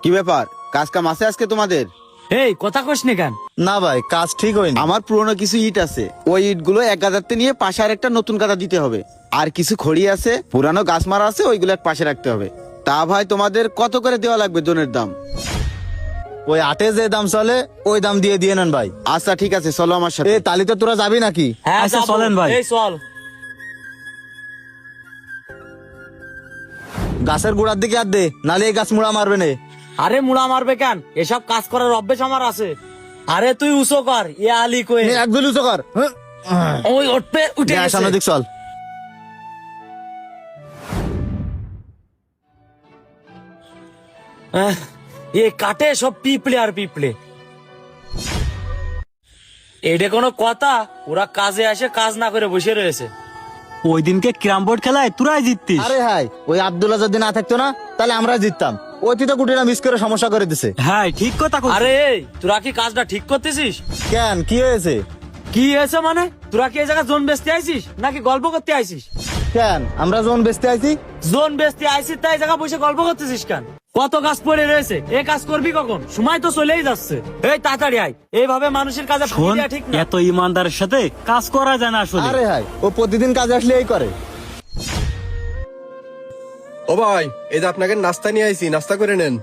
কি ব্যাপার, কাজ কাম আছে আজকে তোমাদের? এই কথা কস নি কেন? না ভাই, কাজ ঠিক হয়নি। আমার পুরনো কিছু ইট আছে, ওই ইট গুলো এক গাদাতে নিয়ে পাশে আর একটা নতুন গাদা দিতে হবে। আর কিছু খড়ি আছে, পুরানো গাছ মারা আছে, ওইগুলো এক পাশে রাখতে হবে। তা ভাই তোমাদের কত করে দেওয়া লাগবে জনের দাম? ওই আটে যে দাম চলে ওই দাম দিয়ে দিয়ে নেন ভাই। আচ্ছা ঠিক আছে, চলো আমার সাথে। এ তালিতে তোরা যাবি নাকি? হ্যাঁ আচ্ছা, যাবো। চলেন ভাই। এই চল। গাছের গোড়ার দিকে আর দে, নালে এই গাছ মুড়া মারবে নে। আরে মুড়া মারবে কেন? এসব কাজ করার অভ্যেস আমার আছে। আরে তুই উসো কর, ইয়ে আলী কই? এক দুলু কর। ওই উঠবে, উঠে গেছে। সামনে দিক চল। এ কাটে সব পিপলে আর পিপলে। এটা কোনো কথা? ওরা কাজে আসে, কাজ না করে বসে রয়েছে। ওই দিনকে ক্যারাম বোর্ড খেলায় তোরাই জিততিস। আরে হাই, ওই আব্দুল্লাহ যদি না থাকতো না তাহলে আমরা জিততাম। ওই তুই তো গুটিটা মিস করে সমস্যা করে দিছে। হ্যাঁ ঠিক কথা কইছিস। আরে এই, তোরা কি কাজটা ঠিক করতেছিস? কেন, কি হয়েছে? কি হয়েছে মানে? তোরা কি এই জায়গায় জোন বেচতে আইছিস নাকি গল্প করতে আইছিস? কেন আমরা যখন বেচতে আইছি? জোন বেচতে আইছিস তাই জায়গা বসে গল্প করতেছিস কেন? কত কাজ পড়ে রয়েছে, এ কাজ করবি কখন? সময় তো চলেই যাচ্ছে। এই তাড়াতাড়ি আয়, এইভাবে মানুষের কাজে ফাঁকি শোন, দেয়া ঠিক না। এত ইমানদারের সাথে কাজ করা যায় না আসলে। আরে হাই, ও প্রতিদিন কাজে আসলে এই করে। ও ভাই, এই যে আপনাকে নাস্তা নিয়ে আইছি, নাস্তা করে নেন।